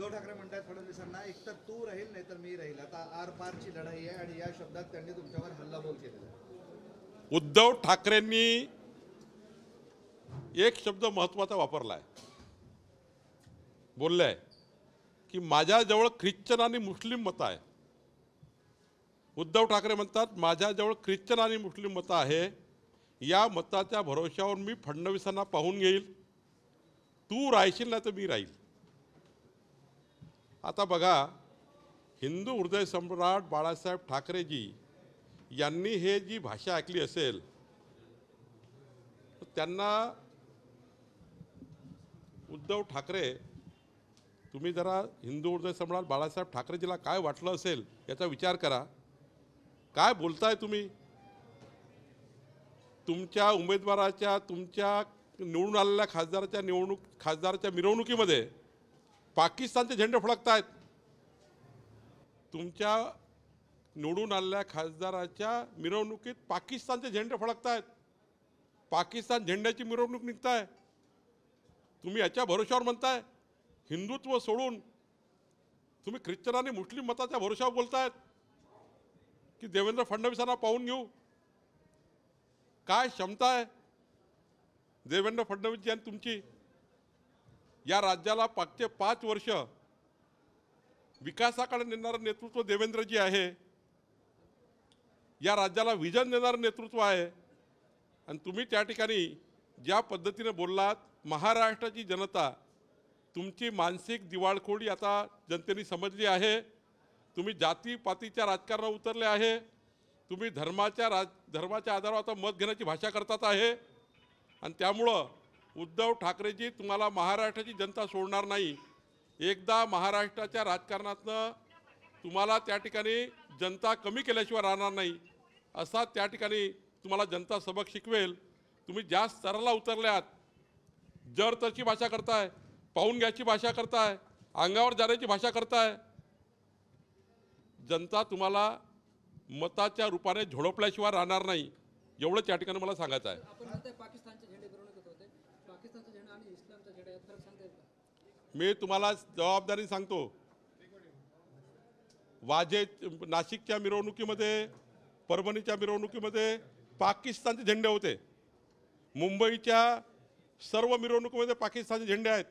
उद्धव ठाकरे म्हणतात फडणवीसांना एकतर तू राहील नाही तर मी राहील. आता आर पारची लढाई आहे आणि या शब्दात त्यांनी तुमच्यावर हल्लाबोल केलेला आहे. उद्धव ठाकरेंनी एक शब्द महत्त्वाचा वापरला आहे, बोलले की माझ्याजवळ ख्रिश्चन आणि मुस्लिम मतं आहे. उद्धव ठाकरे म्हणतात माझ्याजवळ ख्रिश्चन आणि मुस्लिम मतं आहे, या मताच्या भरोश्यावर मी फडणवीसांना पाहून घेईल, तू राहशील नाही तर मी राहील. आता बघा, हिंदू हृदय सम्राट बाळासाहेब ठाकरेजी यांनी हे जी भाषा ऐकली असेल तर त्यांना उद्धव ठाकरे, तुम्ही जरा हिंदू हृदय सम्राट बाळासाहेब ठाकरेजीला काय वाटलं असेल याचा विचार करा. काय बोलताय तुम्ही? तुमच्या उमेदवाराच्या, तुमच्या निवडून आलेल्या खासदाराच्या मिरवणुकीमध्ये पाकिस्तानचे झेंडे फडकतायत. तुमच्या निवडून आलेल्या खासदाराच्या मिरवणुकीत पाकिस्तानचे झेंडे फडकतायत. पाकिस्तान झेंड्याची मिरवणूक निघताय. तुम्ही याच्या भरोश्यावर म्हणताय हिंदुत्व सोडून तुम्ही ख्रिश्चन आणि मुस्लिम मताच्या भरोश्यावर बोलतायत की देवेंद्र फडणवीसांना पाहून घेऊ. काय क्षमता आहे देवेंद्र फडणवीस यांनी तुमची? या राज्याला मागचे 5 वर्ष विकासाकडे नेणारं नेतृत्व देवेंद्रजी आहे. या राज्याला विजन देणारं नेतृत्व आहे. आणि तुम्ही त्या ठिकाणी ज्या पद्धतीने बोललात, महाराष्ट्राची जनता तुमची मानसिक दिवाळखोरी आता जनतेने समजली आहे. तुम्ही जातीपातीच्या राजकारणात उतरले आहे. तुम्ही धर्माच्या आधारावर आता मत घेण्याची भाषा करतात आहे. आणि त्यामुळं उद्धव ठाकरेजी तुम्हाला महाराष्ट्राची जनता सोडणार नाही. एकदा महाराष्ट्राच्या राजकारणातनं तुम्हाला त्या ठिकाणी जनता कमी केल्याशिवाय राहणार नाही, असा त्या ठिकाणी तुम्हाला जनता सबक शिकवेल. तुम्ही ज्या स्तराला उतरल्यात, जर तरची भाषा करताय, पाहून घ्यायची भाषा करताय, अंगावर जाण्याची भाषा करताय. जनता तुम्हाला मताच्या रूपाने झोडपल्याशिवाय राहणार नाही, एवढंच या ठिकाणी मला सांगायचं आहे. मी तुम्हाला जबाबदारी सांगतो, नाशिकच्या मिरवणुकीमध्ये, परभणीच्या मिरवणुकीमध्ये पाकिस्तानचे झेंडे होते. मुंबईच्या सर्व मिरवणुकीमध्ये पाकिस्तानचे झेंडे आहेत.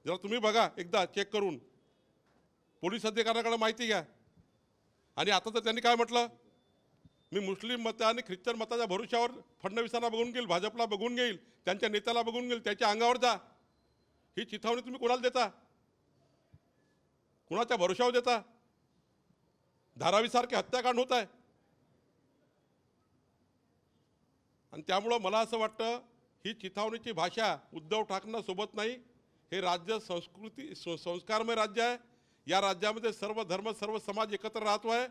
जरा तुम्ही बघा, एकदा चेक करून, पोलीस अधिकाऱ्यांकडे माहिती घ्या. आणि आता तर त्यांनी काय म्हटलं, मी मुस्लिम मत आणि ख्रिश्चन मताच्या भरोश्यावर फडणवीसांना बघून घेईल, भाजपला बघून घेईल, त्यांच्या नेत्याला बघून घेईल, त्याच्या अंगावर जा. ही चिथावणी तुम्ही कोणाला देता? कुणाच्या भरोश्यावर देता? धारावीसारखे हत्याकांड होत आहे. आणि त्यामुळं मला असं वाटतं ही चिथावणीची भाषा उद्धव ठाकरेंना सोबत नाही. हे राज्य संस्कारमय राज्य आहे. या राज्यामध्ये सर्व धर्म, सर्व समाज एकत्र राहतो आहे.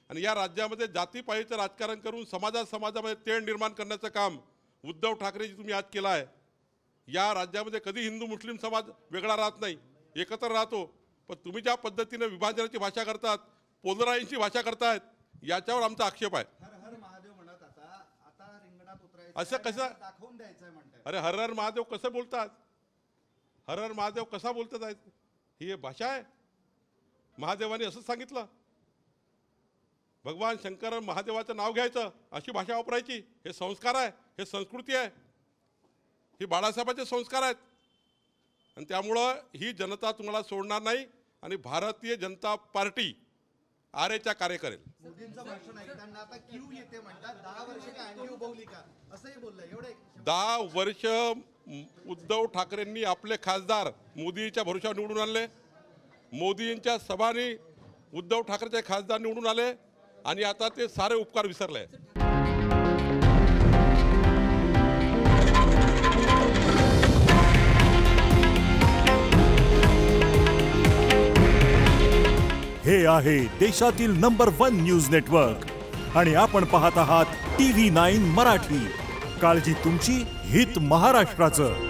आणि या राज्यामध्ये जातीपातीचं राजकारण करून समाजामध्ये तेढ निर्माण करण्याचं काम उद्धव ठाकरेजी तुम्ही आज केलं आहे. या राज्यामध्ये कधी हिंदू मुस्लिम समाज वेगळा राहत नाही, एकत्र राहतो. पण तुम्ही ज्या पद्धतीने विभाजनाची भाषा करतात, पोलराईंची भाषा करतायत, याच्यावर आमचा आक्षेप आहे. असं कसं दाखवून द्यायचं म्हणतात? अरे हर हर महादेव कसं बोलतात? हर हर महादेव कसा बोलतात आहेत? ही भाषा आहे? महादेवाने असं सांगितलं, भगवान शंकर महादेवाचं नाव घ्यायचं, अशी भाषा वापरायची? हे संस्कार आहे, हे संस्कृती आहे, ही बाळासाहेबांचे संस्कार आहेत. आणि त्यामुळं ही जनता तुम्हाला सोडणार नाही. आणि भारतीय जनता पार्टी आरेच्या कार्य करेल. मोदींचं भाषण ऐकताना आता क्यू येते म्हणतात, 10 वर्ष काय अंडी उभवली का असंही बोललंय. एवढे 10 वर्ष उद्धव ठाकरेंनी आपले खासदार मोदीच्या भरोश्यावर निवडून आणले. मोदींच्या सभाने उद्धव ठाकरेचे खासदार निवडून आले. आणि आता ते सारे उपकार विसरले. हे आहे देशातील नंबर 1 न्यूज नेटवर्क आणि आपण पाहत आहात TV9 मराठी. काळजी तुमची, हित महाराष्ट्राचं.